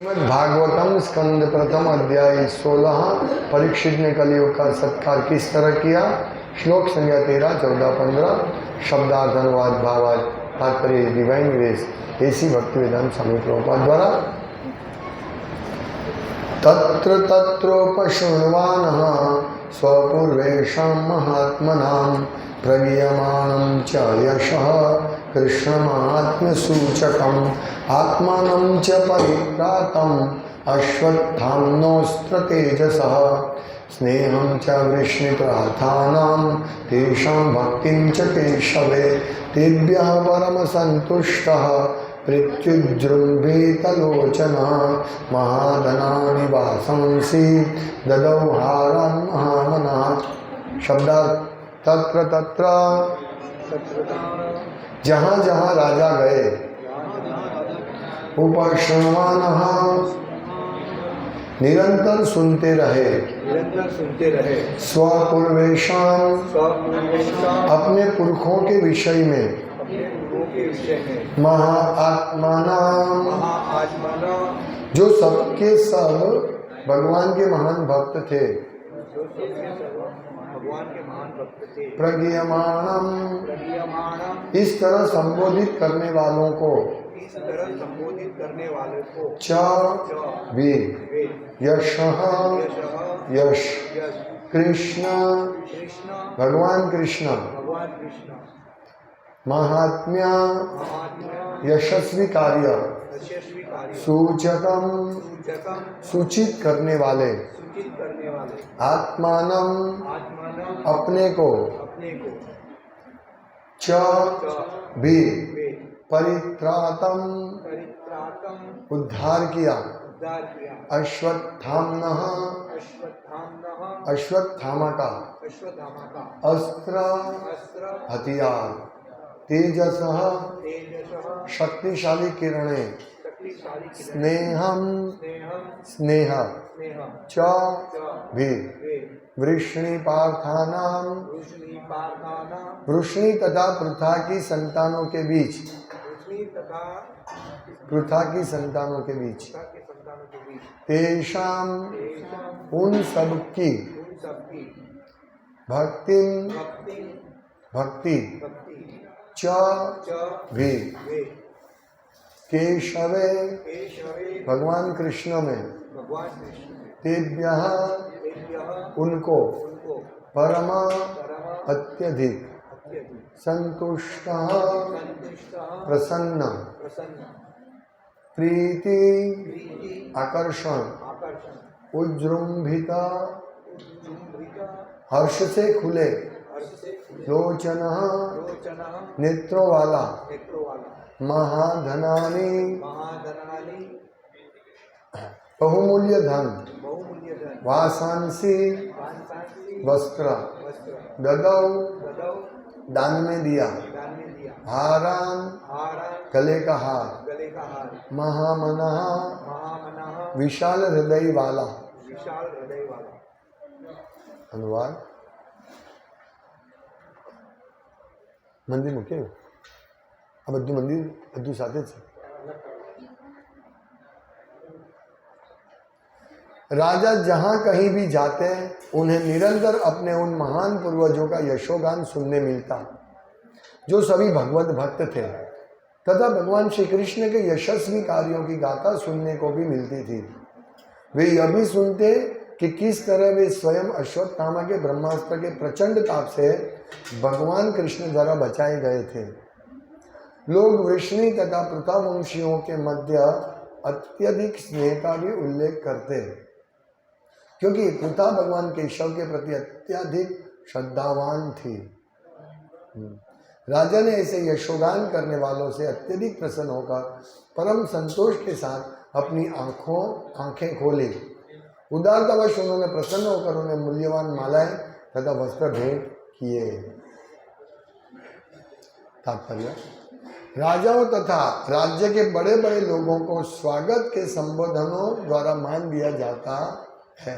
भागवतम स्कंद प्रथम अध्याय 16 परीक्षित ने कलियुग का सत्कार किस तरह किया। श्लोक संख्या 13, 14, 15 शब्दार्थ अनुवाद भावार्थ तात्पर्य डिवाइन ग्रेस एसी भक्ति वेदांत स्वामी प्रभुपाद द्वारा। तत्र तत्रोपशृण्वानः स्वपूर्वेषां महात्मनां प्रगीयमानं च यशः कृष्णमाहात्म्यसूचकम् आत्मानं च परित्रातम् अश्वत्थाम्नोऽस्त्रतेजसः स्नेहं च वृष्णिप्रार्थानां तेषां भक्तिं च केशवे तेभ्यः परमसन्तुष्टः प्रत्युज्जृम्भितलोचनः महाधनानि वासंसि ददौ हारान् महामनः। शब्दार्थ तत्र तत्र जहाँ जहाँ राजा गए उपशृण्वानः निरंतर सुनते रहे स्वपूर्वेषां अपने पुरखों के विषय में महाआत्मानां जो सबके सब भगवान के महान भक्त थे प्रगीयमाणम इस तरह संबोधित करने वालों को च भी यशः यश कृष्ण भगवान कृष्ण महात्म्य यशस्वी कार्य सूचकम सूचित करने वाले आत्मानम अपने को च भी परित्रातम उद्धार किया अश्वत्थाम्नः अश्वत्थामा का अस्त्र हथियार तेजसः शक्तिशाली किरणें स्नेहम स्नेह च भी वृष्णिपार्थानां वृष्णि तथा पृथा की संतानों के बीच तेषां उन सब की भक्ति च भी केशवे भगवान कृष्ण में तेभ्यः उनको परम अत्यधिक संतुष्ट प्रसन्न प्रीति आकर्षण उज्जृंभित हर्ष से खुले लोचन नेत्रों वाला महाधनानि बहुमूल्य धन वासांसी वस्त्र ददौ दान में दिया हारान गले का हार महामनः विशाल हृदय वाला। अनुवाद मंदिर मुख्य आ બધું મંદિર બધું સાથે છે। राजा जहाँ कहीं भी जाते उन्हें निरंतर अपने उन महान पूर्वजों का यशोगान सुनने मिलता जो सभी भगवत भक्त थे तथा भगवान श्री कृष्ण के यशस्वी कार्यों की गाथा सुनने को भी मिलती थी। वे यह भी सुनते कि किस तरह वे स्वयं अश्वत्थामा के ब्रह्मास्त्र के प्रचंड ताप से भगवान कृष्ण द्वारा बचाए गए थे। लोग वृष्णि तथा पृथावंशियों के मध्य अत्यधिक स्नेह का भी उल्लेख करते क्योंकि पृथा भगवान केशव के प्रति अत्यधिक श्रद्धावान थी। राजा ने ऐसे यशोगान करने वालों से अत्यधिक प्रसन्न होकर परम संतोष के साथ अपनी आंखें खोली। उदारतावश उन्होंने प्रसन्न होकर उन्हें मूल्यवान मालाएं तथा वस्त्र भेंट किए। तात्पर्य राजाओं तथा राज्य के बड़े बड़े लोगों को स्वागत के संबोधनों द्वारा मान दिया जाता है।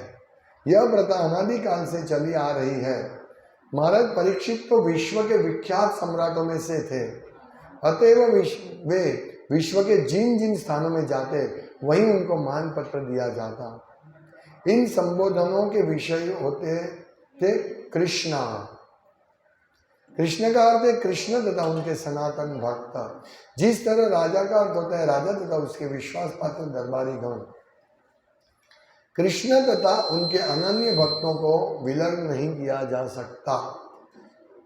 यह प्रथा अनादिकाल से चली आ रही है। महाराज परीक्षित तो विश्व के विख्यात सम्राटों में से थे, अतएव वे विश्व के जिन जिन स्थानों में जाते वहीं उनको मान पत्र दिया जाता। इन संबोधनों के विषय होते थे कृष्णा। कृष्ण का अर्थ है कृष्ण तथा उनके सनातन भक्त। जिस तरह राजा का अर्थ होता है राजा तथा उसके विश्वास पात्र दरबारी गण, कृष्ण तथा उनके अनन्य भक्तों को विलग नहीं किया जा सकता।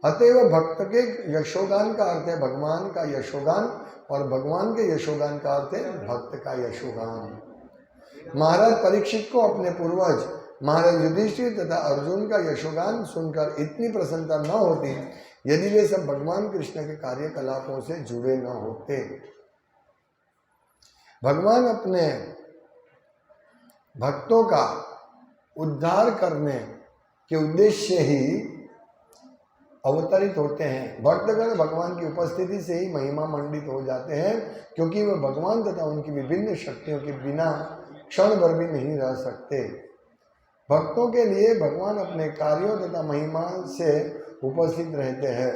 अतएव भक्त के यशोगान का अर्थ है भगवान का यशोगान, और भगवान के यशोगान का अर्थ है भक्त का यशोगान। महाराज परीक्षित को अपने पूर्वज महाराज युधिष्ठिर तथा अर्जुन का यशोगान सुनकर इतनी प्रसन्नता न होती यदि वे सब भगवान कृष्ण के कार्यकलापों से जुड़े न होते। भगवान अपने भक्तों का उद्धार करने के उद्देश्य ही अवतरित होते हैं। भक्तगण भगवान की उपस्थिति से ही महिमा मंडित हो जाते हैं, क्योंकि वे भगवान तथा उनकी विभिन्न शक्तियों के बिना क्षण भर भी नहीं रह सकते। भक्तों के लिए भगवान अपने कार्यों तथा महिमा से उपस्थित रहते हैं।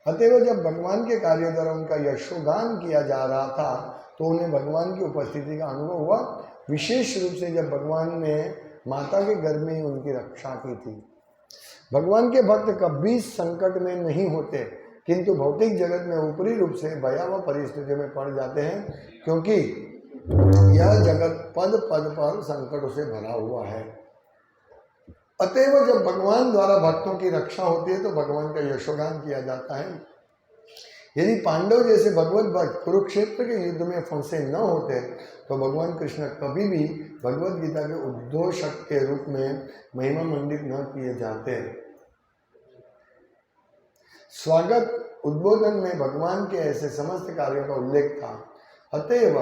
अतएव जब भगवान के कार्यों द्वारा उनका यशोगान किया जा रहा था तो उन्हें भगवान की उपस्थिति का अनुभव हुआ, विशेष रूप से जब भगवान ने माता के गर्भ में ही उनकी रक्षा की थी। भगवान के भक्त कभी संकट में नहीं होते, किंतु भौतिक जगत में ऊपरी रूप से भयावह परिस्थितियों में पड़ जाते हैं, क्योंकि यह जगत पद पद पर संकटों से भरा हुआ है। अतएव जब भगवान द्वारा भक्तों की रक्षा होती है तो भगवान का यशोगान किया जाता है। यदि पांडव जैसे भगवत भक्त कुरुक्षेत्र के युद्ध में फंसे न होते तो भगवान कृष्ण कभी भी भगवत गीता के उद्घोषक के रूप में महिमा मंडित न किए जाते। स्वागत उद्बोधन में भगवान के ऐसे समस्त कार्यों का उल्लेख था। अतएव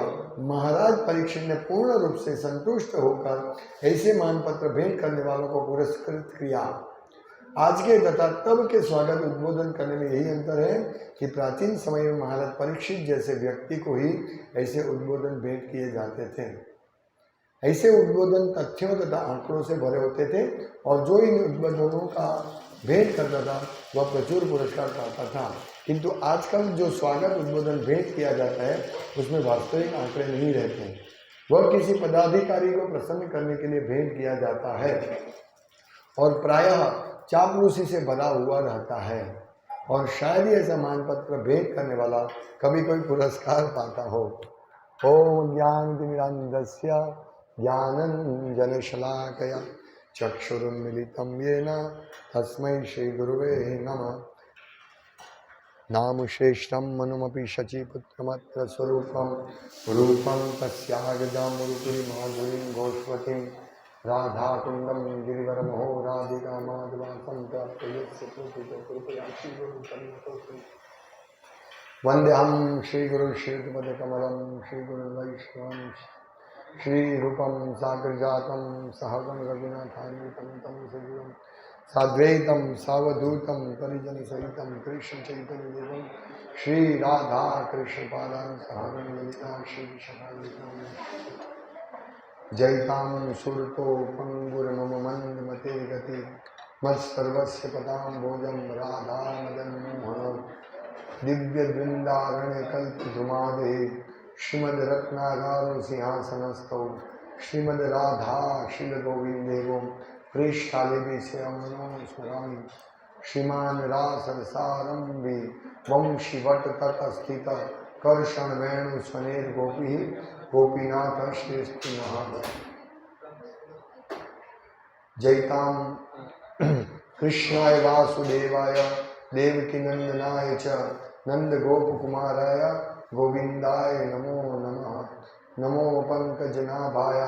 महाराज परीक्षित ने पूर्ण रूप से संतुष्ट होकर ऐसे मानपत्र भेंट करने वालों को पुरस्कृत किया। आज के तथा तब के स्वागत उद्बोधन करने में यही अंतर है कि प्राचीन समय में महाराज परीक्षित जैसे व्यक्ति को ही ऐसे उद्बोधन भेंट किए जाते थे। ऐसे उद्बोधन तथ्यों तथा आंकड़ों से भरे होते थे और जो इन उद्बोधनों का भेंट करता था वह प्रचुर पुरस्कार पाता था। किंतु आजकल जो स्वागत उद्बोधन भेंट किया जाता है उसमें वास्तविक आंकड़े नहीं रहते हैं। वह किसी पदाधिकारी को प्रसन्न करने के लिए भेंट किया जाता है और प्रायः चापलूसी से भरा हुआ रहता है, और शायद ही ऐसा मानपत्र भेंट करने वाला कभी कोई पुरस्कार पाता हो। ओम ज्ञानतिमिरान्धस्य ज्ञानञ्जनशलाकया चक्षुरुन्मीलितं येन तस्मै श्रीगुरुवे नमः। नामश्रेष्ठं मनुमपि शचीपुत्रमत्र स्वरूपं रूपं तस्यागजामुरुकुरी माधुरीं गोस्वतीं राधाकुण्डं गिरिवरमहो राधिका माधवासं प्राप्तयस्य वन्देऽहं श्रीगुरुं श्रीयुतपदकमलं श्रीगुरुवैष्णवं श्रीरूपं साग्रजातं सहगं रघुनाथान्वितं तं सजीवं साद्वैतं सावधूतं परिजनसहितं कृष्णचैतन्यदेवं श्रीराधा कृष्णपादान् सहगं ललिता श्रीविशाखान्वितं जयतां सुरतो पंगुरमम मन्दमते गति मत्सर्वस्य पदाम्बोजं राधा मदन मोहन दिव्यवृन्दारण्य कल्पद्रुमादे श्रीमद्रत्नागार सिंहासनस्थौ श्रीमद्राधा शीलगोविन्देवं पृष्ठाले से अमनो स्मरामि श्रीमान रासरसारंभि वंशीवट ततस्थित कर्षण वेणु स्वनेर गोपी गोपीनाथ श्रेष्ठ नः जयतां कृष्णाय वासुदेवाय देवकी नंदनाय च नंद गोपकुमाराय गोविंदाय नमो नमः। नमो पंकजनाभाय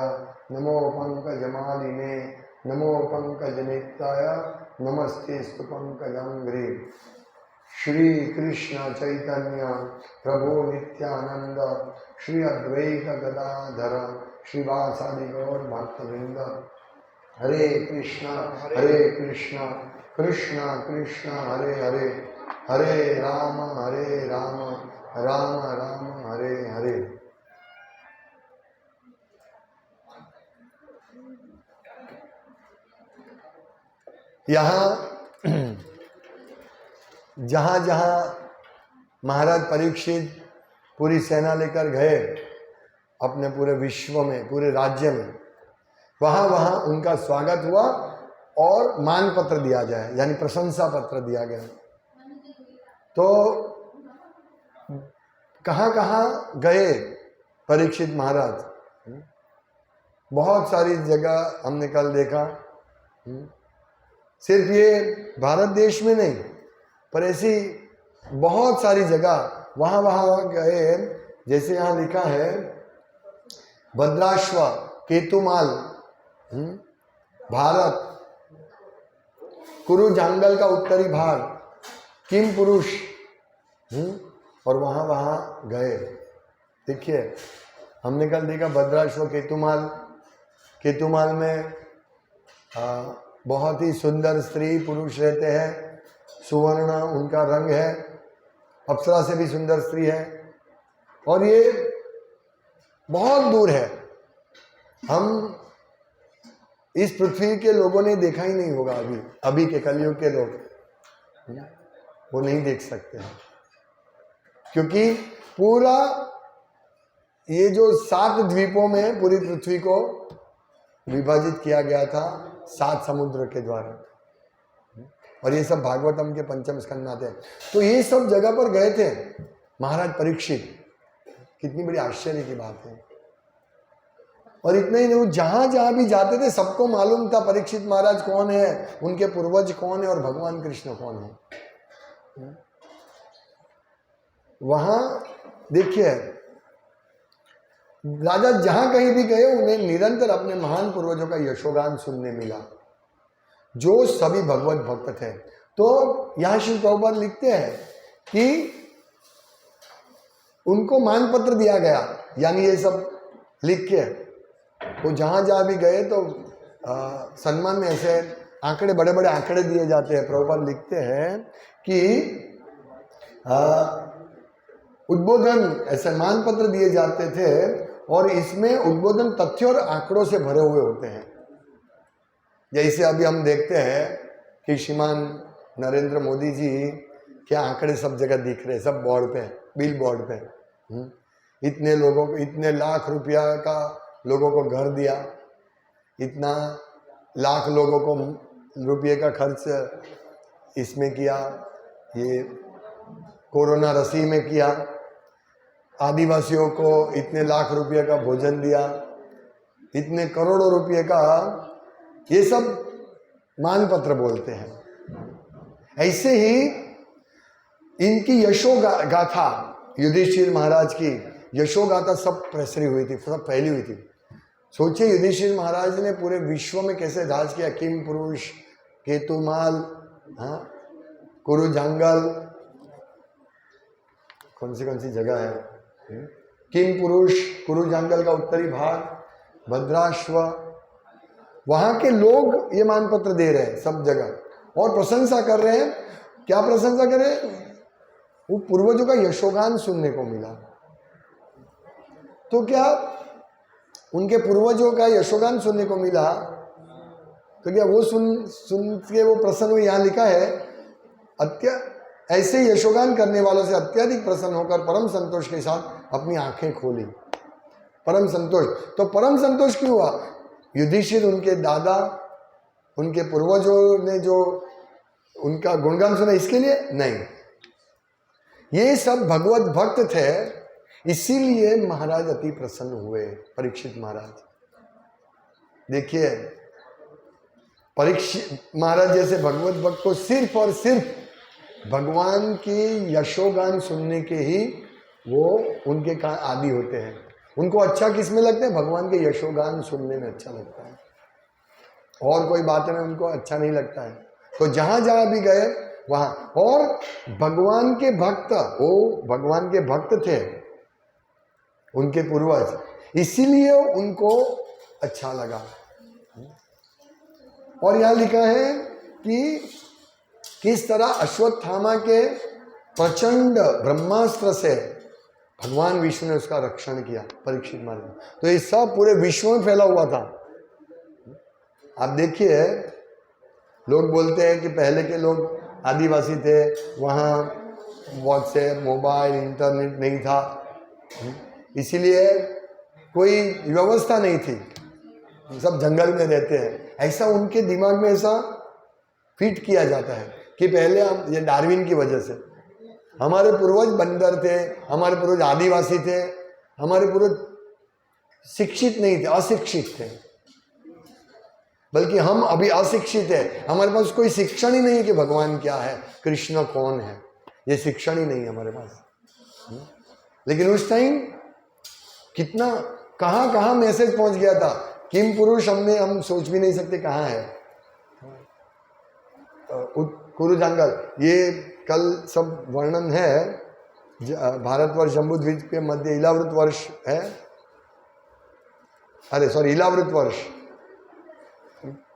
नमो पंकजमालिने नमो पंकजनेत्राय नमस्तेस्तु पंकजांग्रे। श्री कृष्ण चैतन्य प्रभु नित्यानंद श्री अद्वैत गदाधर श्रीवासादि गौर भक्तवृंद हरे कृष्ण कृष्ण कृष्ण हरे हरे हरे राम राम राम हरे हरे। यहाँ जहाँ जहाँ महाराज परीक्षित पूरी सेना लेकर गए अपने पूरे विश्व में, पूरे राज्य में, वहाँ वहाँ उनका स्वागत हुआ और मान पत्र दिया जाए, यानी प्रशंसा पत्र दिया गया। तो कहाँ कहाँ गए परीक्षित महाराज? बहुत सारी जगह हमने कल देखा। सिर्फ ये भारत देश में नहीं, पर ऐसी बहुत सारी जगह वहाँ वहाँ गए। जैसे यहाँ लिखा है, भद्राश्व, केतुमाल, भारत, कुरु जंगल का उत्तरी भाग, किम पुरुष, और वहाँ वहाँ गए। देखिए, हमने कल देखा भद्राश्व, केतुमाल। केतुमाल में बहुत ही सुंदर स्त्री पुरुष रहते हैं, सुवर्ण उनका रंग है, अप्सरा से भी सुंदर स्त्री है, और ये बहुत दूर है। हम इस पृथ्वी के लोगों ने देखा ही नहीं होगा अभी के कलयुग के लोग, वो नहीं देख सकते हैं, क्योंकि पूरा ये जो 7 द्वीपों में पूरी पृथ्वी को विभाजित किया गया था 7 समुद्र के द्वारा, और ये सब भागवतम के 5वें स्कंद में आते हैं। तो ये सब जगह पर गए थे महाराज परीक्षित। कितनी बड़ी आश्चर्य की बात है। और इतना ही नहीं, जहां जहां भी जाते थे सबको मालूम था परीक्षित महाराज कौन है, उनके पूर्वज कौन है और भगवान कृष्ण कौन है। वहां देखिए, राजा जहां कहीं भी गए उन्हें निरंतर अपने महान पूर्वजों का यशोगान सुनने मिला, जो सभी भगवत भक्त थे। तो यहां श्री प्रभुपाद लिखते हैं कि उनको मान पत्र दिया गया, यानी ये सब लिख के वो जहां जहां भी गए तो सम्मान में ऐसे आंकड़े, बड़े बड़े आंकड़े दिए जाते हैं। प्रभुपाद लिखते हैं कि उद्बोधन, ऐसे मान पत्र दिए जाते थे, और इसमें उद्बोधन तथ्य और आंकड़ों से भरे हुए होते हैं। जैसे अभी हम देखते हैं कि श्रीमान नरेंद्र मोदी जी के आंकड़े सब जगह दिख रहे, सब बोर्ड पे, बिल बोर्ड पे। इतने लोगों को, इतने लाख रुपया का लोगों को घर दिया, इतना लाख लोगों को रुपये का खर्च इसमें किया, ये कोरोना रसी में किया, आदिवासियों को इतने लाख रुपये का भोजन दिया, इतने करोड़ों रुपये का, ये सब मान पत्र बोलते हैं। ऐसे ही इनकी यशो गाथा, युधिष्ठिर महाराज की यशो गाथा सब प्रसरी हुई थी, सब फैली हुई थी। सोचिए युधिष्ठिर महाराज ने पूरे विश्व में कैसे राज किया। किम पुरुष, केतुमाल, कुरु जंगल, कौन सी जगह है, किम पुरुष, कुरु जंगल का उत्तरी भाग, भद्राश्व, वहां के लोग ये मान पत्र दे रहे हैं सब जगह और प्रशंसा कर रहे हैं। क्या प्रशंसा कर रहे हैं? वो पूर्वजों का यशोगान सुनने को मिला। तो क्या उनके पूर्वजों का यशोगान सुनने को मिला, तो क्या वो सुन के वो प्रसन्न हुए? यहाँ लिखा है, ऐसे यशोगान करने वालों से अत्यधिक प्रसन्न होकर परम संतोष के साथ अपनी आंखें खोली। परम संतोष, तो परम संतोष क्यों हुआ? युधिष्ठिर, उनके दादा, उनके पूर्वजों ने जो उनका गुणगान सुना इसके लिए नहीं, ये सब भगवत भक्त थे, इसीलिए महाराज अति प्रसन्न हुए। परीक्षित महाराज देखिए, परीक्षित महाराज जैसे भगवत भक्त को सिर्फ और सिर्फ भगवान की यशोगान सुनने के ही वो उनके आदि होते हैं। उनको अच्छा किस में लगता है? भगवान के यशोगान सुनने में अच्छा लगता है, और कोई बातें में उनको अच्छा नहीं लगता है। तो जहां जहां भी गए वहां, और भगवान के भक्त, वो भगवान के भक्त थे उनके पूर्वज, इसीलिए उनको अच्छा लगा। और यहां लिखा है कि किस तरह अश्वत्थामा के प्रचंड ब्रह्मास्त्र से भगवान विष्णु ने उसका रक्षण किया परीक्षित महाराज। तो ये सब पूरे विश्व में फैला हुआ था। आप देखिए, लोग बोलते हैं कि पहले के लोग आदिवासी थे, वहाँ व्हाट्सएप, मोबाइल, इंटरनेट नहीं था, इसीलिए कोई व्यवस्था नहीं थी, सब जंगल में रहते हैं, ऐसा उनके दिमाग में ऐसा फिट किया जाता है कि पहले हम, ये डार्विन की वजह से, हमारे पूर्वज बंदर थे, हमारे पूर्वज आदिवासी थे, हमारे पूर्वज शिक्षित नहीं थे, अशिक्षित थे, बल्कि हम अभी अशिक्षित है, हमारे पास कोई शिक्षण ही नहीं है कि भगवान क्या है, कृष्ण कौन है, ये शिक्षण ही नहीं है हमारे पास। लेकिन उस टाइम कितना कहाँ कहाँ मैसेज पहुंच गया था, किम पुरुष हम सोच भी नहीं सकते कहाँ है। कुरु जंगल, ये कल सब वर्णन है, भारतवर्ष जम्बूद्वीप के मध्य इलावृत वर्ष है, अरे सॉरी इलावृत वर्ष,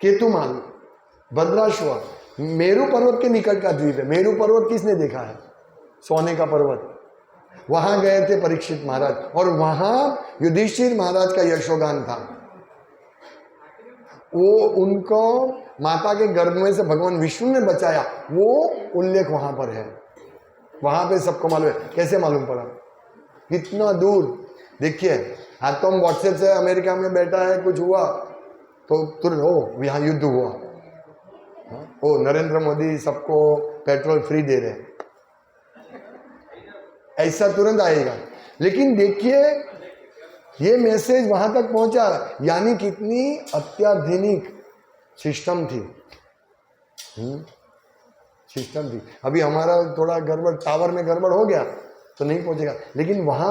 केतुमाल, भद्राश्व, मेरु पर्वत के निकट का द्वीप है। मेरु पर्वत किसने देखा है? सोने का पर्वत। वहां गए थे परीक्षित महाराज, और वहां युधिष्ठिर महाराज का यशोगान था। वो उनको माता के गर्भ में से भगवान विष्णु ने बचाया, वो उल्लेख वहां पर है। वहां पे सबको मालूम है। कैसे मालूम पड़ा? कितना दूर देखिए, आज तो हम व्हाट्सएप से अमेरिका में बैठा है, कुछ हुआ तो तुरंत हो यहाँ युद्ध हुआ, ओ नरेंद्र मोदी सबको पेट्रोल फ्री दे रहे हैं, ऐसा तुरंत आएगा। लेकिन देखिए ये मैसेज वहां तक पहुंचा, यानी कितनी अत्याधुनिक सिस्टम थी, सिस्टम थी। अभी हमारा थोड़ा गड़बड़, टावर में गड़बड़ हो गया तो नहीं पहुंचेगा, लेकिन वहां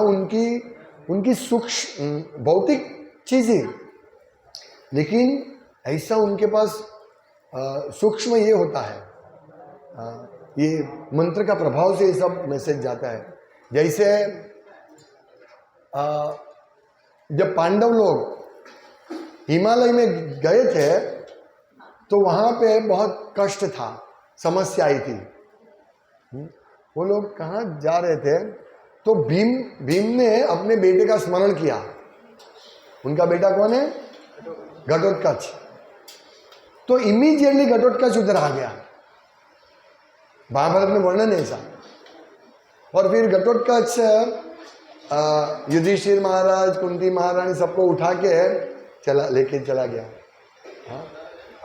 उनकी सूक्ष्म भौतिक चीजें, लेकिन ऐसा उनके पास सूक्ष्म ये होता है, ये मंत्र का प्रभाव से ये सब मैसेज जाता है। जैसे जब पांडव लोग हिमालय में गए थे तो वहां पे बहुत कष्ट था, समस्या आई थी। वो लोग कहाँ जा रहे थे तो भीम ने अपने बेटे का स्मरण किया। उनका बेटा कौन है? घटोत्कच। तो इमीडिएटली घटोत्कच उधर आ गया, महाभारत में वर्णन है ऐसा। और फिर घटोत्कच युधिष्ठिर महाराज, कुंती महारानी सबको उठा के लेके चला गया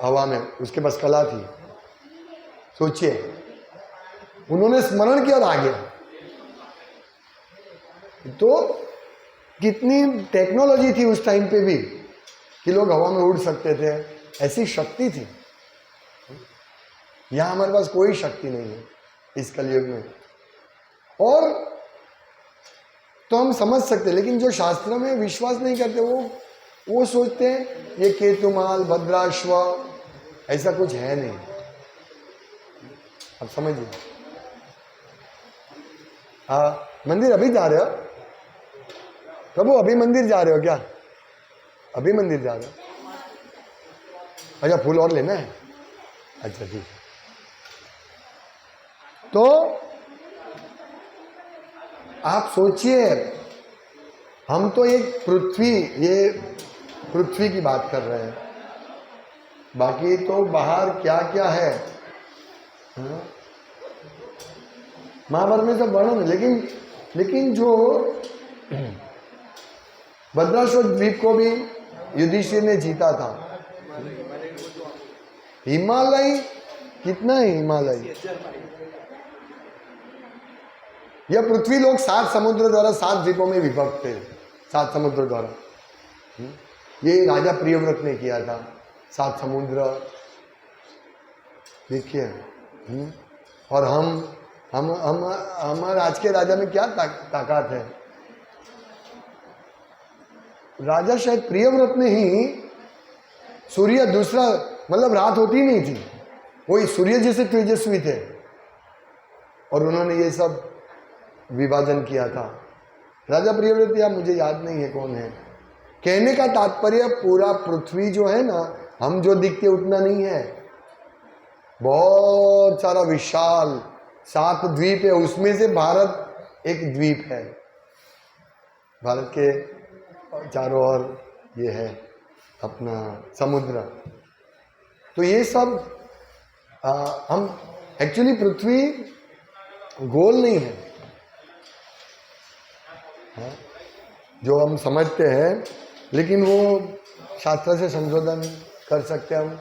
हवा में, उसके पास कला थी। सोचिए, उन्होंने स्मरण किया और आ गया। तो कितनी टेक्नोलॉजी थी उस टाइम पे भी कि लोग हवा में उड़ सकते थे, ऐसी शक्ति थी। यहां हमारे पास कोई शक्ति नहीं है इस कलयुग में। और तो हम समझ सकते, लेकिन जो शास्त्र में विश्वास नहीं करते वो सोचते हैं ये केतुमाल, भद्राश्व, ऐसा कुछ है नहीं। अब समझिए। हाँ, मंदिर अभी जा रहे हो प्रभु? अभी मंदिर जा रहे हो क्या? अभी मंदिर जा रहे हो? अच्छा, फूल और लेना है? अच्छा ठीक है। तो आप सोचिए, हम तो एक पृथ्वी की बात कर रहे हैं, बाकी तो बाहर क्या क्या है महाभारत में सब वर्णन है। लेकिन जो भद्राश्व द्वीप को भी युधिष्ठिर ने जीता था। हिमालय कितना है? हिमालय यह पृथ्वी लोग 7 समुद्र द्वारा 7 द्वीपों में विभक्त थे, 7 समुद्र द्वारा। ये राजा प्रियव्रत ने किया था, 7 समुद्र। देखिए, और हमारे आज के राजा में क्या ताकत है? राजा शायद प्रियव्रत ने ही सूर्य दूसरा, मतलब रात होती नहीं थी, वही सूर्य जैसे तेजस्वी थे, और उन्होंने ये सब विभाजन किया था। राजा प्रियव्रत, या मुझे याद नहीं है कौन है। कहने का तात्पर्य, पूरा पृथ्वी जो है ना, हम जो दिखते उतना नहीं है, बहुत सारा विशाल 7 द्वीप है, उसमें से भारत एक द्वीप है। भारत के चारों ओर ये है अपना समुद्र। तो ये सब हम एक्चुअली, पृथ्वी गोल नहीं है, जो हम समझते हैं, लेकिन वो शास्त्र से संशोधन कर सकते हैं हम।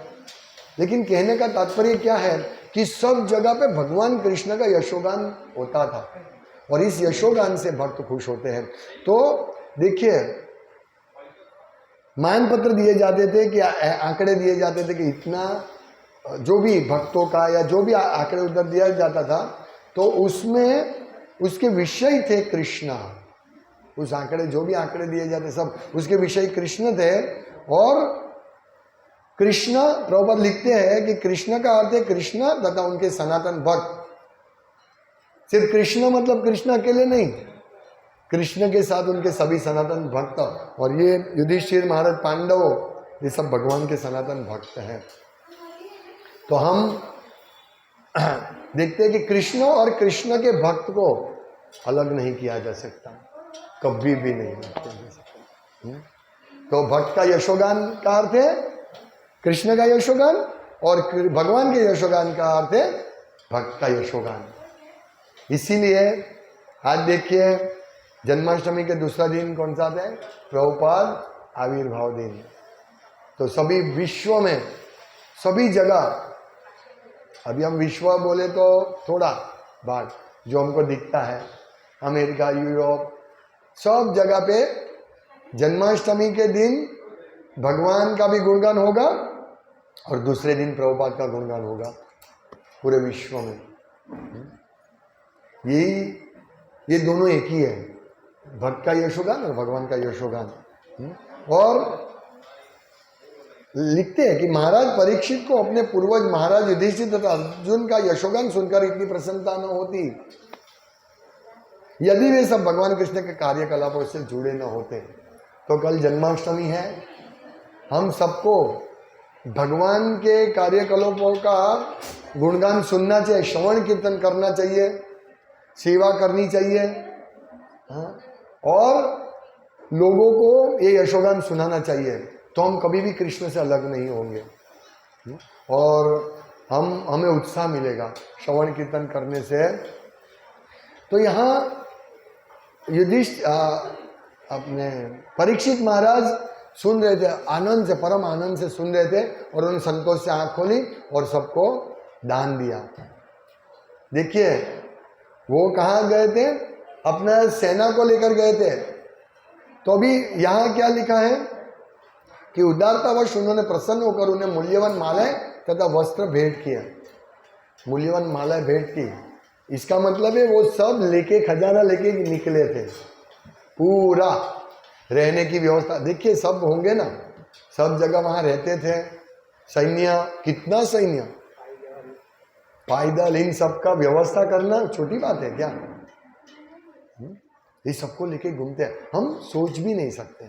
लेकिन कहने का तात्पर्य क्या है कि सब जगह पे भगवान कृष्ण का यशोगान होता था और इस यशोगान से भक्त खुश होते हैं। तो देखिए, मान पत्र दिए जाते थे कि आंकड़े दिए जाते थे कि इतना, जो भी भक्तों का या जो भी आंकड़े उधर दिया जाता था, तो उसमें उसके विषय थे कृष्ण। उस आंकड़े, जो भी आंकड़े दिए जाते सब उसके विषय कृष्ण थे। और कृष्ण, प्रभुपाद लिखते हैं कि कृष्ण का अर्थ है कृष्ण तथा उनके सनातन भक्त। सिर्फ कृष्ण मतलब कृष्ण अकेले नहीं, कृष्ण के साथ उनके सभी सनातन भक्त। और ये युधिष्ठिर, महाराज, पांडव, ये सब भगवान के सनातन भक्त हैं। तो हम देखते हैं कि कृष्ण और कृष्ण के भक्त को अलग नहीं किया जा सकता, कभी भी नहीं किया जा सकता। तो भक्त का यशोगान का अर्थ है कृष्ण का यशोगान, और भगवान के यशोगान का अर्थ है भक्त का यशोगान। इसीलिए आज देखिए, जन्माष्टमी के दूसरा दिन कौन सा है? प्रभुपाद आविर्भाव दिन। तो सभी विश्व में, सभी जगह, अभी हम विश्व बोले तो थोड़ा भाग जो हमको दिखता है, अमेरिका, यूरोप, सब जगह पे जन्माष्टमी के दिन भगवान का भी गुणगान होगा और दूसरे दिन प्रभुपाद का गुणगान होगा पूरे विश्व में। ये दोनों एक ही है, भक्त का यशोगान और भगवान का यशोगान। और लिखते हैं कि महाराज परीक्षित को अपने पूर्वज महाराज युधिष्ठिर तथा अर्जुन का यशोगान सुनकर इतनी प्रसन्नता न होती यदि वे सब भगवान कृष्ण के कार्यकलापों से जुड़े न होते। तो कल जन्माष्टमी है, हम सबको भगवान के कार्यकलापों का गुणगान सुनना चाहिए, श्रवण कीर्तन करना चाहिए, सेवा करनी चाहिए, और लोगों को ये यशोगान सुनाना चाहिए। तो हम कभी भी कृष्ण से अलग नहीं होंगे और हमें उत्साह मिलेगा श्रवण कीर्तन करने से। तो यहाँ अपने परीक्षित महाराज सुन रहे थे, आनंद से, परम आनंद से सुन रहे थे, और उन्होंने संतोष से आंख खोली और सबको दान दिया। देखिए, वो कहाँ गए थे? अपना सेना को लेकर गए थे। तो अभी यहाँ क्या लिखा है कि उदारतावश उन्होंने प्रसन्न होकर उन्हें मूल्यवान मालाएं तथा वस्त्र भेंट किया। मूल्यवान मालाएं भेंट की, इसका मतलब है वो सब लेके, खजाना लेके निकले थे, पूरा रहने की व्यवस्था। देखिए, सब होंगे ना, सब जगह वहां रहते थे, सैन्य, कितना सैन्य, पैदल, इन सब का व्यवस्था करना छोटी बात है क्या? ये सबको लेके घूमते हैं, हम सोच भी नहीं सकते।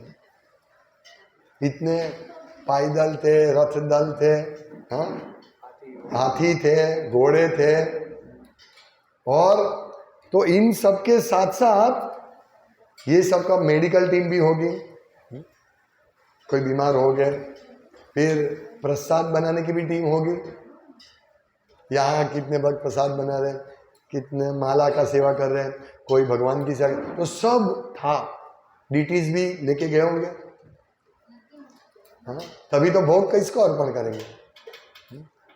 इतने पैदल थे, रथ दल थे, हाँ, हाथी थे, घोड़े थे, और तो इन सब के साथ साथ ये सब का मेडिकल टीम भी होगी। कोई बीमार हो गए, फिर प्रसाद बनाने की भी टीम होगी। यहाँ कितने भक्त प्रसाद बना रहे, कितने माला का सेवा कर रहे हैं, कोई भगवान की सेवा, तो सब था। डीटीज भी लेके गए होंगे, हाँ, तभी तो भोग किसको अर्पण करेंगे।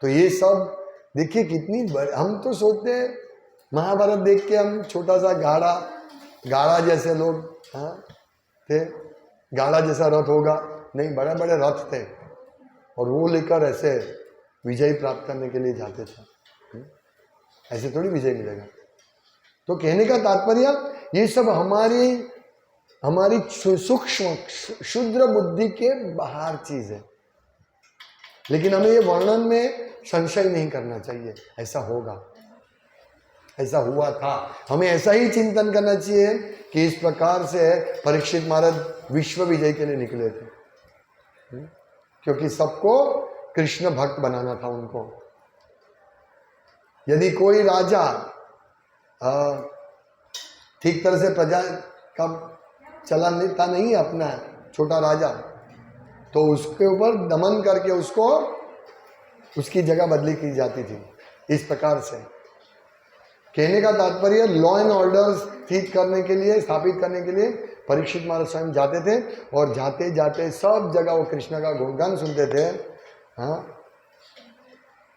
तो ये सब देखिए कितनी, हम तो सोचते हैं महाभारत देख के हम छोटा सा गाड़ा जैसे लोग, हाँ, थे, गाड़ा जैसा रथ होगा, नहीं, बड़े बड़े रथ थे और वो लेकर ऐसे विजय प्राप्त करने के लिए जाते थे। ऐसे थोड़ी विजय मिलेगा। तो कहने का तात्पर्य, ये सब हमारी सूक्ष्म क्षुद्र बुद्धि के बाहर चीज है, लेकिन हमें ये वर्णन में संशय नहीं करना चाहिए। ऐसा होगा, ऐसा हुआ था, हमें ऐसा ही चिंतन करना चाहिए कि इस प्रकार से परीक्षित महाराज विश्व विजय के लिए निकले थे, क्योंकि सबको कृष्ण भक्त बनाना था उनको। यदि कोई राजा ठीक तरह से प्रजा का चला नेता नहीं अपना छोटा राजा, तो उसके ऊपर दमन करके उसको उसकी जगह बदली की जाती थी। इस प्रकार से कहने का तात्पर्य, लॉ एंड ऑर्डर ठीक करने के लिए, स्थापित करने के लिए परीक्षित महाराज स्वयं जाते थे और जाते जाते सब जगह वो कृष्ण का गुणगान सुनते थे। हाँ,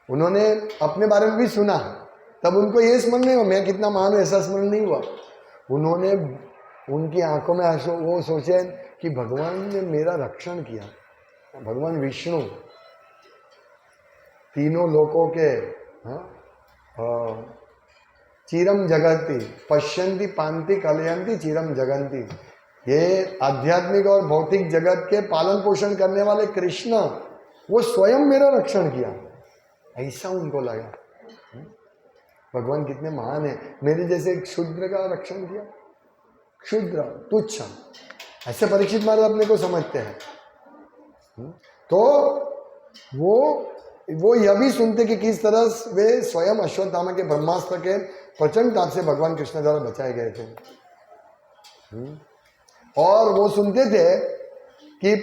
उन्होंने अपने बारे में भी सुना, तब उनको ये स्मरण नहीं हुआ मैं कितना महान हूं, ऐसा स्मरण नहीं हुआ। उन्होंने, उनकी आंखों में आंसू, वो सोचे कि भगवान ने मेरा रक्षण किया। भगवान विष्णु तीनों लोकों के, हाँ, चिरम जगंती पश्यंती पांति कलयंती चिरम जगंती, ये आध्यात्मिक और भौतिक जगत के पालन पोषण करने वाले कृष्ण, वो स्वयं मेरा रक्षण किया, ऐसा उनको लगा। भगवान कितने महान है, मेरे जैसे एक शूद्र का रक्षण किया, क्षुद्र तुच्छ, ऐसे परीक्षित महाराज अपने को समझते हैं। तो वो यह भी सुनते कि किस तरह वे स्वयं अश्वत्थामा के ब्रह्मास्त्र के प्रचंड ताप से भगवान कृष्ण द्वारा बचाए गए थे। और वो सुनते थे कि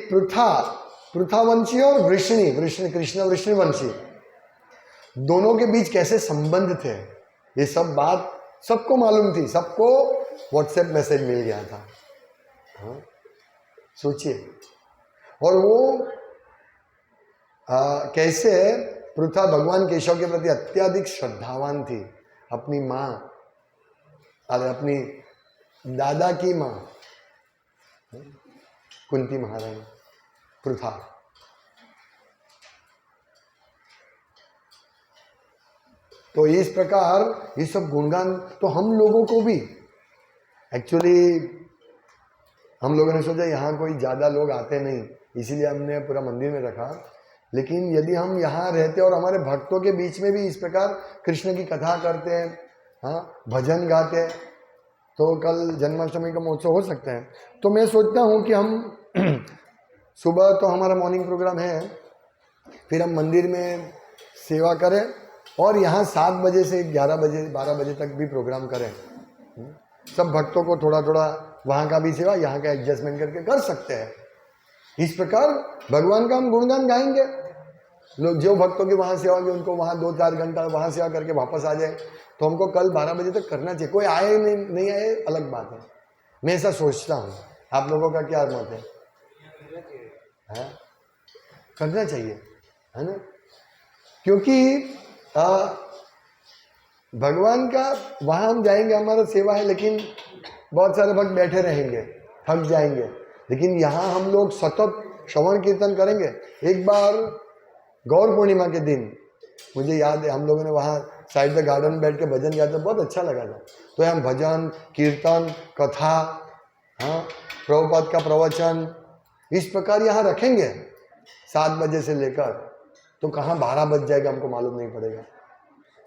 पृथावंशी और वृष्णि कृष्ण वृष्णिवंशी दोनों के बीच कैसे संबंध थे, ये सब बात सबको मालूम थी, सबको व्हाट्सएप मैसेज मिल गया था। हाँ, सोचिए। और वो कैसे पृथा भगवान केशव के प्रति अत्यधिक श्रद्धावान थी, अपनी माँ, अरे अपनी दादा की माँ कुंती महारानी पृथा। तो इस प्रकार ये सब गुणगान तो हम लोगों को भी, एक्चुअली हम लोगों ने सोचा यहाँ कोई ज़्यादा लोग आते नहीं, इसीलिए हमने पूरा मंदिर में रखा। लेकिन यदि हम यहाँ रहते और हमारे भक्तों के बीच में भी इस प्रकार कृष्ण की कथा करते हैं, हाँ, भजन गाते हैं, तो कल जन्माष्टमी का महोत्सव हो सकता है। तो मैं सोचता हूँ कि हम सुबह तो हमारा मॉर्निंग प्रोग्राम है, फिर हम मंदिर में सेवा करें और यहाँ 7 बजे से 11 बजे 12 बजे तक भी प्रोग्राम करें। सब भक्तों को थोड़ा थोड़ा वहाँ का भी सेवा, यहाँ का एडजस्टमेंट करके कर सकते हैं। इस प्रकार भगवान का हम गुणगान गाएंगे। लोग जो भक्तों की वहाँ सेवा होगी उनको वहाँ 2-4 घंटा वहाँ सेवा करके वापस आ जाए। तो हमको कल 12 बजे तक करना चाहिए। कोई आए नहीं आए अलग बात है, मैं ऐसा सोचता हूँ। आप लोगों का क्या मत है? करना चाहिए, है ना? क्योंकि भगवान का वहाँ हम जाएंगे, हमारा सेवा है, लेकिन बहुत सारे भक्त बैठे रहेंगे, थक जाएंगे। लेकिन यहाँ हम लोग सतत श्रवण कीर्तन करेंगे। एक बार गौर पूर्णिमा के दिन मुझे याद है, हम लोगों ने वहाँ साइड पे गार्डन में बैठ के भजन गाया था, बहुत अच्छा लगा था। तो हम भजन कीर्तन कथा, हाँ, प्रभुपाद का प्रवचन इस प्रकार यहाँ रखेंगे 7 बजे से लेकर, तो कहाँ 12 बज जाएगा हमको मालूम नहीं पड़ेगा।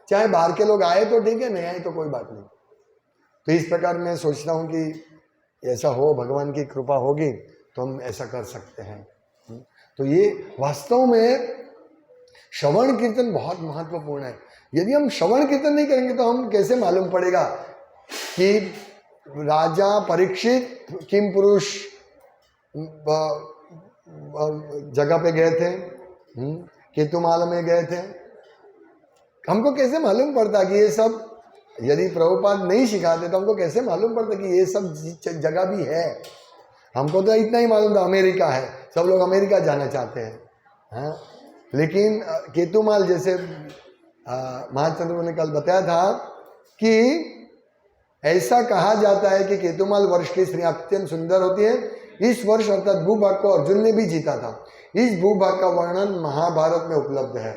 चाहे बाहर के लोग आए तो ठीक है, नहीं आए तो कोई बात नहीं। तो इस प्रकार मैं सोचता हूँ कि ऐसा हो, भगवान की कृपा होगी तो हम ऐसा कर सकते हैं। तो ये वास्तव में श्रवण कीर्तन बहुत महत्वपूर्ण है। यदि हम श्रवण कीर्तन नहीं करेंगे तो हम कैसे मालूम पड़ेगा कि राजा परीक्षित किम पुरुष जगह पे गए थे, केतुमाला में गए थे। हमको कैसे मालूम पड़ता कि ये सब, यदि प्रभुपाद नहीं सिखाते तो हमको कैसे मालूम पड़ता कि ये सब जगह भी है। हमको तो इतना ही मालूम था अमेरिका है, सब लोग अमेरिका जाना चाहते हैं, हाँ? लेकिन केतुमाल जैसे महाचंद्र ने कल बताया था कि ऐसा कहा जाता है कि केतुमाल वर्ष की स्त्री अत्यंत सुंदर होती है। इस वर्ष अर्थात भूभाग को अर्जुन ने भी जीता था। इस भूभाग का वर्णन महाभारत में उपलब्ध है।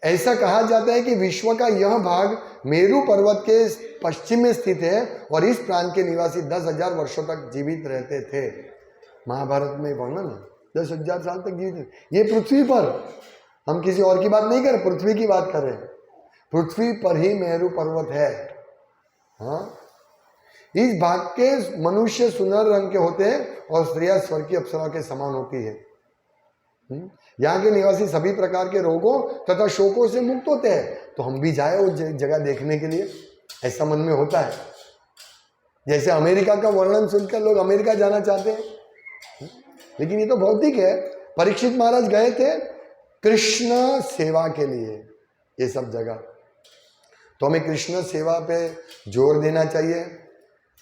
ऐसा कहा जाता है कि विश्व का यह भाग मेरू पर्वत के पश्चिम में स्थित है और इस प्रांत के निवासी 10,000 वर्षों तक जीवित रहते थे। महाभारत में वर्णन 10,000 साल तक जीवित। ये पृथ्वी पर, हम किसी और की बात नहीं करें, पृथ्वी की बात करें। पृथ्वी पर ही मेरू पर्वत है। हाँ, इस भाग के मनुष्य सुनहरे रंग के होते हैं और स्त्रियां स्वर्ग की अप्सराओं के समान होती है। यहाँ के निवासी सभी प्रकार के रोगों तथा शोकों से मुक्त होते हैं। तो हम भी जाए उस जगह देखने के लिए, ऐसा मन में होता है। जैसे अमेरिका का वर्णन सुनकर लोग अमेरिका जाना चाहते हैं, लेकिन ये तो भौतिक है। परीक्षित महाराज गए थे कृष्ण सेवा के लिए ये सब जगह। तो हमें कृष्ण सेवा पे जोर देना चाहिए।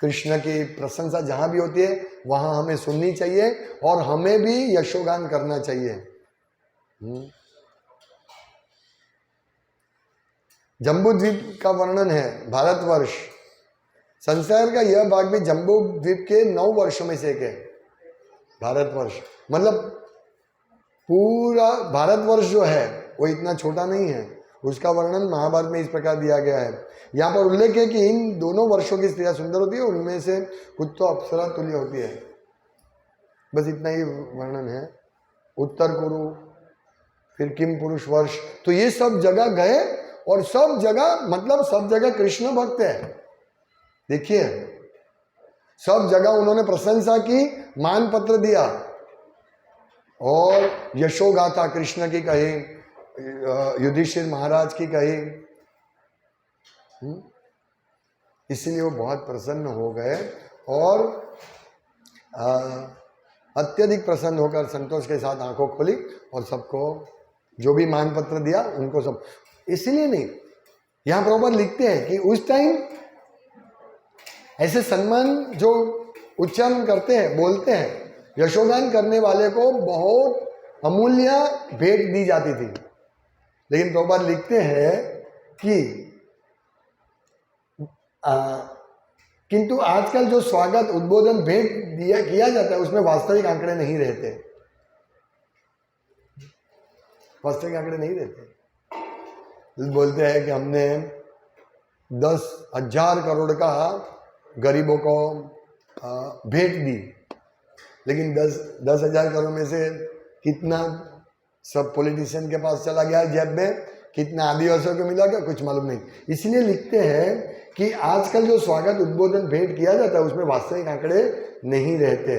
कृष्ण की प्रशंसा जहाँ भी होती है वहाँ हमें सुननी चाहिए और हमें भी यशोगान करना चाहिए। जम्बू द्वीप का वर्णन है, भारतवर्ष, संसार का यह भाग भी जम्बू द्वीप के 9 वर्षों में से एक है। भारतवर्ष मतलब पूरा भारतवर्ष जो है वो इतना छोटा नहीं है। उसका वर्णन महाभारत में इस प्रकार दिया गया है। यहाँ पर उल्लेख है कि इन दोनों वर्षों की स्त्रियां सुंदर होती है, उनमें से कुछ तो अप्सरा तुल्य होती है। बस इतना ही वर्णन है। उत्तर कुरु, फिर किम पुरुष वर्ष, तो ये सब जगह गए और सब जगह मतलब सब जगह कृष्ण भक्त है। देखिए सब जगह उन्होंने प्रशंसा की, मान पत्र दिया और यशोगाथा कृष्ण की कही, युधिष्ठिर महाराज की कही। इसलिए वो बहुत प्रसन्न हो गए और अत्यधिक प्रसन्न होकर संतोष के साथ आंखों खोली और सबको जो भी मान पत्र दिया उनको सब। इसलिए नहीं, यहां प्रभुपाद लिखते हैं कि उस टाइम ऐसे सम्मान जो उच्चारण करते हैं, बोलते हैं, यशोगान करने वाले को बहुत अमूल्य भेंट दी जाती थी। लेकिन प्रभुपाद लिखते हैं कि किंतु आजकल जो स्वागत उद्बोधन भेंट दिया किया जाता है उसमें वास्तविक आंकड़े नहीं रहते, वास्तविक आंकड़े नहीं रहते। बोलते हैं कि हमने 10,000 करोड़ का गरीबों को भेंट दी, लेकिन 10,000 करोड़ में से कितना सब पॉलिटिशियन के पास चला गया जेब में, कितना आदिवासियों को मिला क्या कुछ मालूम नहीं। इसलिए लिखते हैं कि आजकल जो स्वागत उद्बोधन भेंट किया जाता है उसमें वास्तविक आंकड़े नहीं रहते।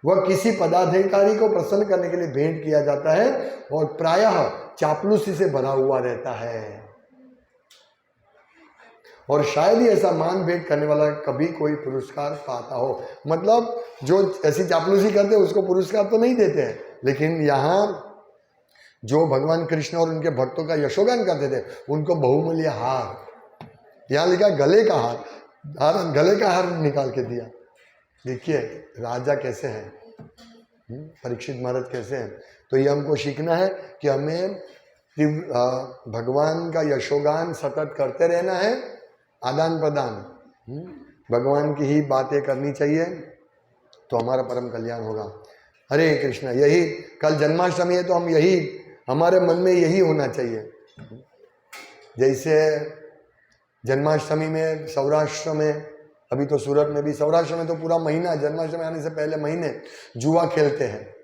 वह किसी पदाधिकारी को प्रसन्न करने के लिए भेंट किया जाता है और प्रायः चापलूसी से भरा हुआ रहता है। और शायद ही ऐसा मान भेंट करने वाला कभी कोई पुरस्कार पाता हो। मतलब जो ऐसी चापलूसी करते हैं उसको पुरस्कार तो नहीं देते हैं, लेकिन यहाँ जो भगवान कृष्ण और उनके भक्तों का यशोगान करते थे उनको बहुमूल्य हार, यहाँ लिखा गले का हार, गले का हार निकाल के दिया। देखिए राजा कैसे हैं, परीक्षित महाराज कैसे हैं। तो ये हमको सीखना है कि हमें भगवान का यशोगान सतत करते रहना है, आदान प्रदान, भगवान की ही बातें करनी चाहिए, तो हमारा परम कल्याण होगा। हरे कृष्णा। यही कल जन्माष्टमी है तो हम यही, हमारे मन में यही होना चाहिए। जैसे जन्माष्टमी में सौराष्ट्र में, अभी तो सूरत में भी, सौराष्ट्र में तो पूरा महीना जन्माष्टमी आने से पहले महीने जुआ खेलते हैं।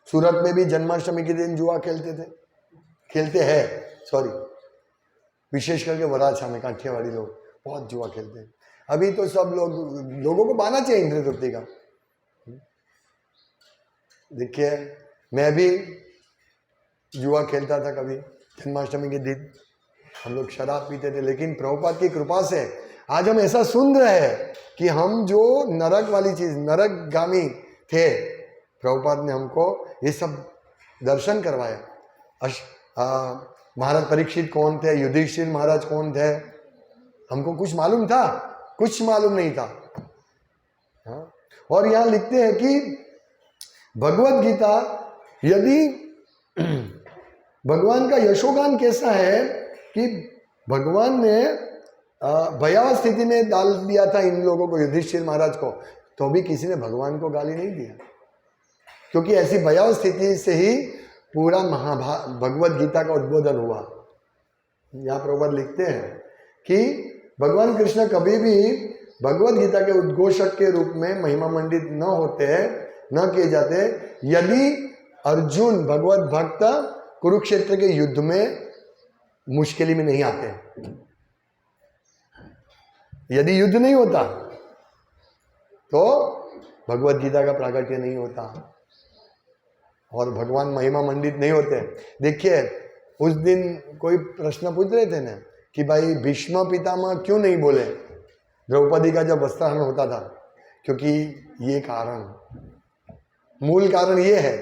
सूरत में भी जन्माष्टमी के दिन जुआ खेलते हैं, सॉरी, विशेष करके वराछा में काठियावाड़ी लोग बहुत जुआ खेलते हैं। अभी तो सब लोगों को मानना चाहिए इंद्र तृप्ति का। देखिए मैं भी जुआ खेलता था कभी जन्माष्टमी के दिन, हम लोग शराब पीते थे, लेकिन प्रभुपाद की कृपा से आज हम ऐसा सुन रहे हैं कि हम जो नरक वाली चीज, नरकगामी थे, प्रभुपाद ने हमको ये सब दर्शन करवाया। महाराज परीक्षित कौन थे, युधिष्ठिर महाराज कौन थे, हमको कुछ मालूम था? कुछ मालूम नहीं था। हाँ? और यहाँ लिखते हैं कि भगवत गीता, यदि भगवान का यशोगान कैसा है कि भगवान ने भयावह स्थिति में डाल दिया था इन लोगों को, युधिष्ठिर महाराज को, तो भी किसी ने भगवान को गाली नहीं दिया, क्योंकि ऐसी भयावह स्थिति से ही पूरा भगवत गीता का उद्बोधन हुआ। यहाँ प्रभुपाद लिखते हैं कि भगवान कृष्ण कभी भी भगवत गीता के उद्घोषक के रूप में महिमा मंडित न होते, न किए जाते, यदि अर्जुन भगवत भक्त कुरुक्षेत्र के युद्ध में मुश्किल में नहीं आते। यदि युद्ध नहीं होता तो भगवत गीता का प्राकट्य नहीं होता और भगवान महिमा मंडित नहीं होते। देखिए उस दिन कोई प्रश्न पूछ रहे थे ना कि भाई भीष्म पितामह क्यों नहीं बोले द्रौपदी का जब वस्त्रहरण होता था, क्योंकि ये कारण, मूल कारण ये है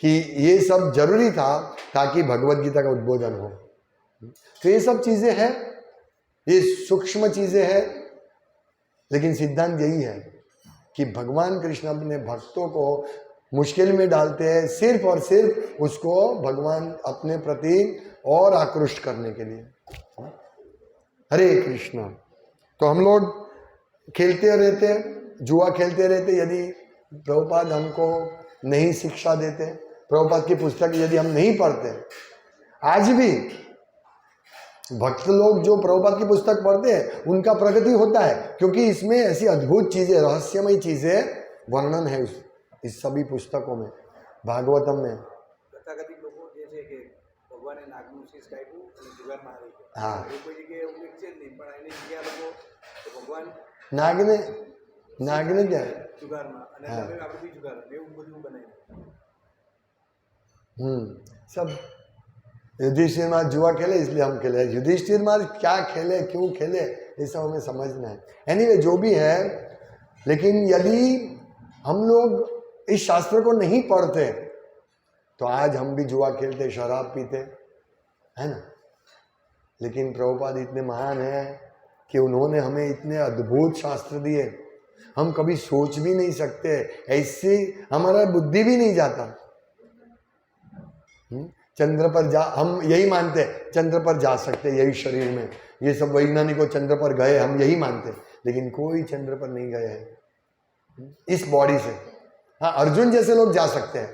कि ये सब जरूरी था ताकि भगवत गीता का उद्बोधन हो। तो ये सब चीजें हैं, ये सूक्ष्म चीजें हैं, लेकिन सिद्धांत यही है कि भगवान कृष्ण अपने भक्तों को मुश्किल में डालते हैं सिर्फ और सिर्फ उसको भगवान अपने प्रति और आकृष्ट करने के लिए। हरे कृष्ण। तो हम लोग खेलते रहते, जुआ खेलते रहते, यदि प्रभुपाद हमको नहीं शिक्षा देते, प्रभुपाद की पुस्तक यदि हम नहीं पढ़ते। आज भी भक्त लोग जो प्रभुपाद की पुस्तक पढ़ते हैं उनका प्रगति होता है, क्योंकि इसमें ऐसी अद्भुत चीजें, रहस्यमय चीजें वर्णन है इस सभी पुस्तकों में, भागवतम में। तथाकथित लोगों जैसे कि भगवान ने नागનું શીશ કાપ્યું અને જુગાર મારી ગયો, हाँ, એ કોઈ જગ્યાએ ઉલ્લેખ છે જ નહીં, પણ એની જગ્યા લોકો તો ભગવાન नाग ने क्या જુગારમાં અને हाँ। તમે આપણે બી જુગાર એવું બધું બનાવી। सब युधिष्ठिर महाराज जुआ खेले इसलिए हम खेले, युधिष्ठिर महाराज क्या खेले क्यों खेले ये सब हमें समझना है। एनीवे जो भी है, लेकिन यदि हम लोग इस शास्त्र को नहीं पढ़ते तो आज हम भी जुआ खेलते, शराब पीते, है ना। लेकिन प्रभुपाद इतने महान हैं कि उन्होंने हमें इतने अद्भुत शास्त्र दिए, हम कभी सोच भी नहीं सकते, ऐसी हमारा बुद्धि भी नहीं जाता। चंद्र पर जा, हम यही मानते चंद्र पर जा सकते यही शरीर में, ये सब वैज्ञानिकों चंद्र पर गए हम यही मानते, लेकिन कोई चंद्र पर नहीं गए हैं इस बॉडी से। हाँ, अर्जुन जैसे लोग जा सकते हैं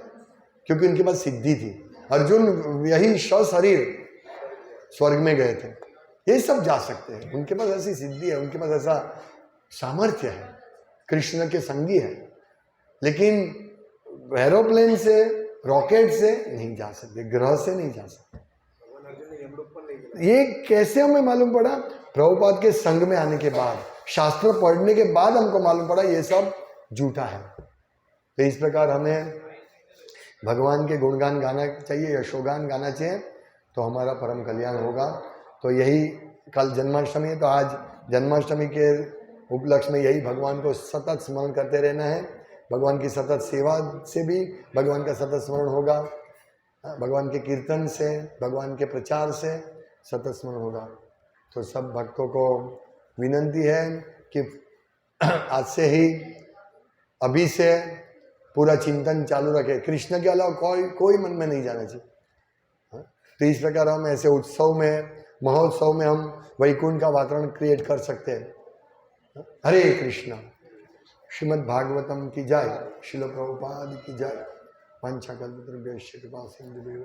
क्योंकि उनके पास सिद्धि थी, अर्जुन यही शरीर स्वर्ग में गए थे, ये सब जा सकते हैं, उनके पास ऐसी सिद्धि है, उनके पास ऐसा सामर्थ्य है, कृष्ण के संगी है। लेकिन एरोप्लेन से, रॉकेट से नहीं जा सकते, ग्रह से नहीं जा सकते। ये कैसे हमें मालूम पड़ा? प्रभुपाद के संग में आने के बाद, शास्त्र पढ़ने के बाद हमको मालूम पड़ा ये सब झूठा है। तो इस प्रकार हमें भगवान के गुणगान गाना चाहिए, यशोगान गाना चाहिए, तो हमारा परम कल्याण होगा। तो यही कल जन्माष्टमी है, तो आज जन्माष्टमी के उपलक्ष्य में यही भगवान को सतत स्मरण करते रहना है। भगवान की सतत सेवा से भी भगवान का सतत स्मरण होगा, भगवान के कीर्तन से, भगवान के प्रचार से सतत स्मरण होगा। तो सब भक्तों को विनंती है कि आज से ही, अभी से पूरा चिंतन चालू रखे, कृष्ण के अलावा कोई मन में नहीं जाना चाहिए। तो इस प्रकार हम ऐसे उत्सव में, महोत्सव में हम वैकुंठ का वातावरण क्रिएट कर सकते हैं। हरे कृष्णा। श्रीमद् भागवतम की जय, श्रील प्रभुपाद की जय। पंचाकल्पतरुभ्यश्च कृपा सिंधुभ्यो